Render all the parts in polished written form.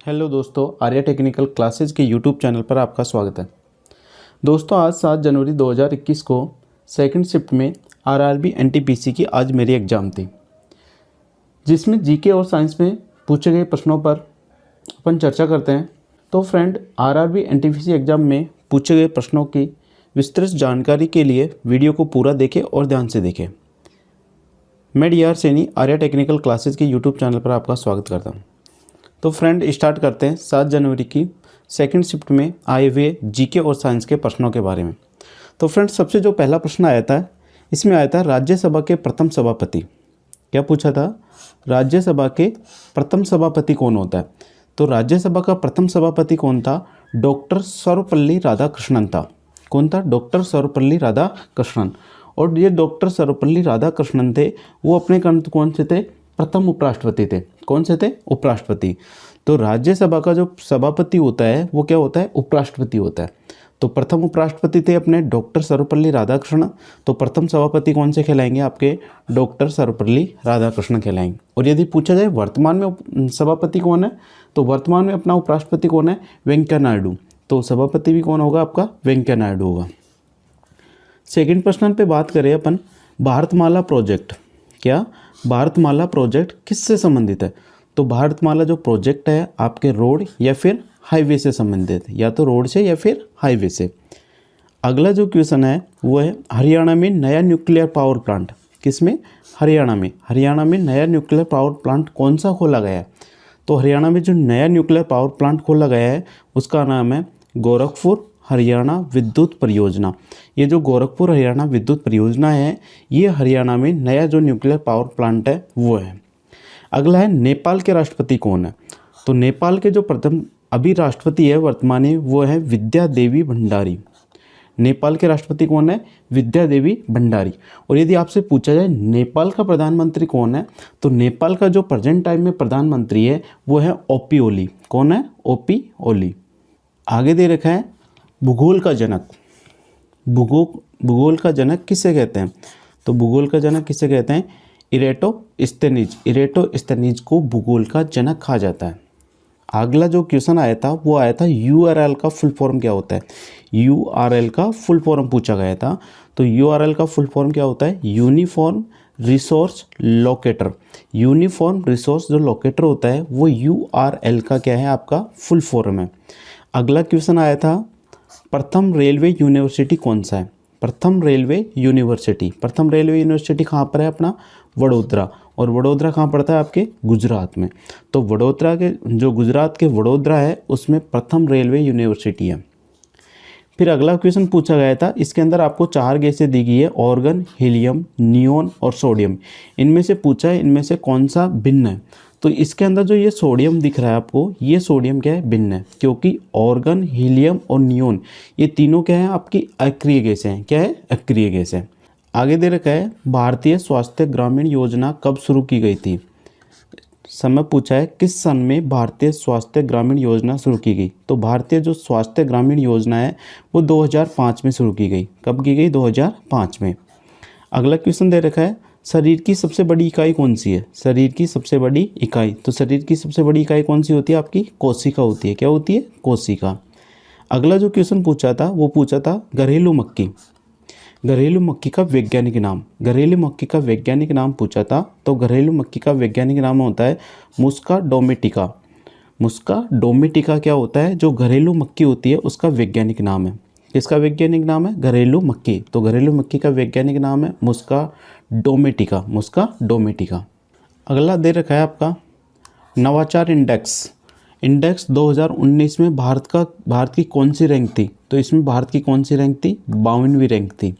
Hello दोस्तों, Arya technical classes के YouTube channel पर आपका स्वागत है। दोस्तों, आज 7 जनवरी 2021 को सेकंड शिफ्ट में आरआरबी एनटीपीसी की आज मेरी एग्ज़ाम थी, जिसमें जीके और साइंस में पूछे गए प्रश्नों पर अपन चर्चा करते हैं। तो फ्रेंड, आरआरबी एनटीपीसी एग्ज़ाम में पूछे गए प्रश्नों की विस्तृत जानकारी के लिए वीडियो को पूरा देखें और ध्यान से देखें। मैं D R Saini Arya technical classes के यूट्यूब चैनल पर आपका स्वागत करता हूँ। तो फ्रेंड, स्टार्ट करते हैं 7 जनवरी की सेकंड शिफ्ट में आए हुए जीके और साइंस के प्रश्नों के बारे में। तो फ्रेंड, सबसे जो पहला प्रश्न आया था, इसमें आया था राज्यसभा के प्रथम सभापति। क्या पूछा था? राज्यसभा के प्रथम सभापति कौन होता है? तो राज्यसभा का प्रथम सभापति कौन था? डॉक्टर सर्वपल्ली राधाकृष्णन था। कौन था? डॉक्टर सर्वपल्ली राधाकृष्णन। और ये डॉक्टर सर्वपल्ली राधाकृष्णन थे, वो अपने कौन से थे? प्रथम उपराष्ट्रपति थे। कौन से थे? उपराष्ट्रपति। तो राज्यसभा का जो सभापति होता है वो क्या होता है? उपराष्ट्रपति होता है। तो प्रथम उपराष्ट्रपति थे अपने डॉक्टर सर्वपल्ली राधाकृष्णन। तो प्रथम सभापति कौन से कहलाएंगे? आपके डॉक्टर सर्वपल्ली राधाकृष्णन कहलाएंगे। और यदि पूछा जाए वर्तमान में सभापति कौन है, तो वर्तमान में अपना उपराष्ट्रपति कौन है? वेंकैया नायडू। तो सभापति भी कौन होगा? आपका वेंकैया नायडू होगा। सेकंड प्रश्न पे बात करें अपन, भारतमाला प्रोजेक्ट। क्या भारतमाला प्रोजेक्ट किससे संबंधित है? तो भारतमाला जो प्रोजेक्ट है आपके रोड या फिर हाईवे से संबंधित है, या तो रोड से या फिर हाईवे से। अगला जो क्वेश्चन है वो है, हरियाणा में नया न्यूक्लियर पावर प्लांट। किसमें? हरियाणा में। हरियाणा में नया न्यूक्लियर पावर प्लांट कौन सा खोला गया है? तो हरियाणा में जो नया न्यूक्लियर पावर प्लांट खोला गया है उसका नाम है गोरखपुर हरियाणा विद्युत परियोजना। ये जो गोरखपुर हरियाणा विद्युत परियोजना है, ये हरियाणा में नया जो न्यूक्लियर पावर प्लांट है वो है। अगला है, नेपाल के राष्ट्रपति कौन है? तो नेपाल के जो प्रथम अभी राष्ट्रपति है वर्तमान में, वो है विद्या देवी भंडारी। नेपाल के राष्ट्रपति कौन है? विद्या देवी भंडारी। और यदि आपसे पूछा जाए नेपाल का प्रधानमंत्री कौन है, तो नेपाल का जो प्रेजेंट टाइम में प्रधानमंत्री है वो है ओपी ओली। कौन है? ओपी ओली। आगे दे रखा है, भूगोल का जनक। भूगोल का जनक किसे कहते हैं? तो भूगोल का जनक किसे कहते हैं? इरेटोस्थेनीज। इरेटोस्थेनीज को भूगोल का जनक कहा जाता है। अगला जो क्वेश्चन आया था वो आया था, यूआरएल का फुल फॉर्म क्या होता है? यूआरएल का फुल फॉर्म पूछा गया था। तो यूआरएल का फुल फॉर्म क्या होता है? Uniform resource locator. Uniform resource जो लोकेटर होता है वो यूआरएल का क्या है? आपका फुल फॉर्म है। अगला क्वेश्चन आया था, प्रथम रेलवे यूनिवर्सिटी कौन सा है? प्रथम रेलवे यूनिवर्सिटी। प्रथम रेलवे यूनिवर्सिटी कहाँ पर है? अपना वडोदरा। और वडोदरा कहाँ पड़ता है? आपके गुजरात में। तो वडोदरा के जो गुजरात के वडोदरा है उसमें प्रथम रेलवे यूनिवर्सिटी है। फिर अगला क्वेश्चन पूछा गया था, इसके अंदर आपको 4 गैसें दी गई है, ऑर्गन, हीलियम, नियोन और सोडियम। इनमें से पूछा है इनमें से कौन सा भिन्न है? तो इसके अंदर जो ये सोडियम दिख रहा है आपको, ये सोडियम क्या है? भिन्न है, क्योंकि ऑर्गन, हीलियम और नियोन ये तीनों क्या है? आपकी अक्रिय गैसें हैं। क्या है? अक्रिय गैसें। आगे दे रखा है, भारतीय स्वास्थ्य ग्रामीण योजना कब शुरू की गई थी? समय पूछा है, किस सन में भारतीय स्वास्थ्य ग्रामीण योजना शुरू की गई? तो भारतीय जो स्वास्थ्य ग्रामीण योजना है वो 2005 में शुरू की गई। कब की गई? 2005 में। अगला क्वेश्चन दे रखा है, शरीर की सबसे बड़ी इकाई कौन सी है? शरीर की सबसे बड़ी इकाई। तो शरीर की सबसे बड़ी इकाई कौन सी होती है? आपकी कोशिका होती है। क्या होती है? कोशिका। अगला जो क्वेश्चन पूछा था वो पूछा था, घरेलू मक्खी। घरेलू मक्खी का वैज्ञानिक नाम। घरेलू मक्खी का वैज्ञानिक नाम पूछा था। तो घरेलू मक्खी का वैज्ञानिक नाम होता है मुस्का डोमेटिका। मुस्का डोमेटिका क्या होता है? जो घरेलू मक्खी होती है उसका वैज्ञानिक नाम है। किसका वैज्ञानिक नाम है? घरेलू मक्खी। तो घरेलू मक्खी का वैज्ञानिक नाम है मुस्का डोमेटिका। मुस्का डोमेटिका। अगला दे रखा है आपका, नवाचार इंडेक्स। इंडेक्स 2019 में भारत की कौन सी रैंक थी? तो इसमें भारत की कौन सी रैंक थी? 52वीं रैंक थी।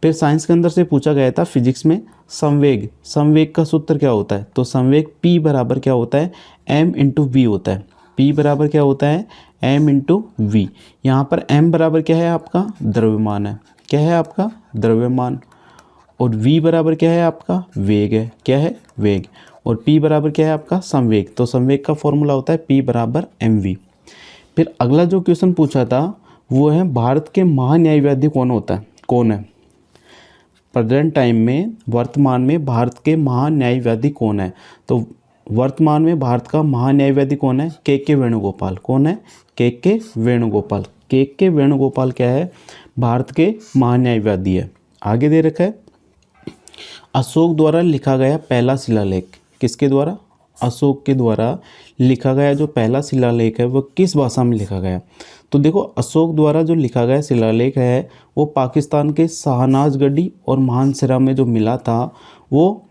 फिर साइंस के अंदर से पूछा गया था फिजिक्स में, संवेग। संवेग का सूत्र क्या होता है? तो संवेग P बराबर क्या होता है? m/v होता है। P बराबर क्या होता है? m/v। यहाँ पर m बराबर क्या है? आपका द्रव्यमान है। क्या है? आपका द्रव्यमान। और v बराबर क्या है? आपका वेग है। क्या है? वेग। और p बराबर क्या है? आपका संवेग। तो संवेग का फॉर्मूला होता है P बराबर mv। फिर अगला जो क्वेश्चन पूछा था वो है, भारत के महान्यायवादी कौन होता है? कौन है? प्रेजेंट टाइम में वर्तमान में भारत के महान्यायवादी कौन है? तो वर्तमान में भारत का महान्यायवादी कौन है? के वेणुगोपाल। कौन है? के वेणुगोपाल। के वेणुगोपाल क्या है? भारत के महान्यायवादी है। आगे दे रखा है अशोक द्वारा लिखा गया पहला शिलालेख। किसके द्वारा? अशोक के द्वारा लिखा गया जो पहला शिलालेख है वो किस भाषा में लिखा गया? तो देखो अशोक द्वारा जो लिखा गया शिलालेख है वो पाकिस्तान के शाहनाजगढ़ी और मानसरा में जो मिला था वो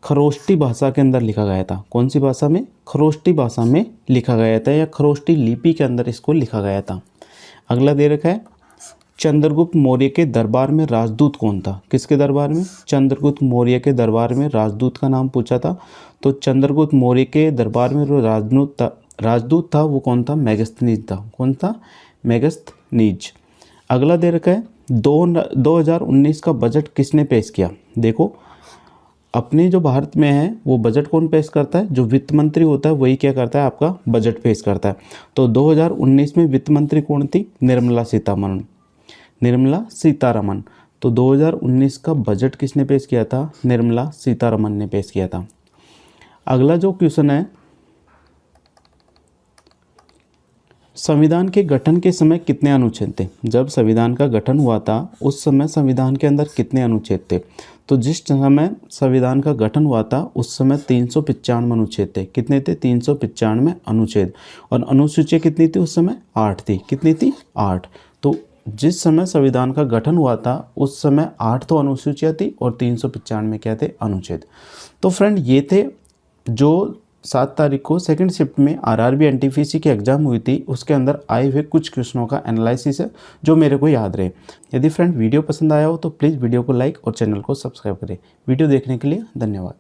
खरोष्टी भाषा के अंदर लिखा गया था। कौन सी भाषा में? खरोष्टी भाषा में लिखा गया था या खरोष्टी लिपि के अंदर इसको लिखा गया था। अगला दे रखा है चंद्रगुप्त मौर्य के दरबार में राजदूत कौन था? किसके दरबार में? चंद्रगुप्त मौर्य के दरबार में राजदूत का नाम पूछा था। तो चंद्रगुप्त मौर्य के दरबार में जो राजदूत था वो कौन था? मेगस्थनीज था। कौन था? मेगस्थनीज। अगला दे रखा है 2019 का बजट किसने पेश किया? देखो अपने जो भारत में है वो बजट कौन पेश करता है? जो वित्त मंत्री होता है वही क्या करता है? आपका बजट पेश करता है। तो 2019 में वित्त मंत्री कौन थी? निर्मला सीतारमन। तो 2019 का बजट किसने पेश किया था? निर्मला सीतारमन ने पेश किया था। अगला जो क्वेश्चन है संविधान के गठन के समय कितने अनुच्छेद थे? जब संविधान का गठन हुआ था उस समय संविधान के अंदर कितने अनुच्छेद थे? तो जिस समय संविधान का गठन हुआ था उस समय 395 अनुच्छेद थे। कितने थे? 395 अनुच्छेद। और अनुसूचियाँ कितनी थी उस समय? 8 थी। कितनी थी? 8। तो जिस समय संविधान का गठन हुआ था उस समय 8 तो अनुसूचियाँ थी और 395 क्या थे? अनुच्छेद। तो फ्रेंड ये थे जो 7 तारीख को सेकंड शिफ्ट में आरआरबी एनटीपीसी की एग्जाम हुई थी उसके अंदर आए हुए कुछ क्वेश्चनों का एनालिसिस है जो मेरे को याद रहे। यदि फ्रेंड वीडियो पसंद आया हो तो प्लीज़ वीडियो को लाइक और चैनल को सब्सक्राइब करें। वीडियो देखने के लिए धन्यवाद।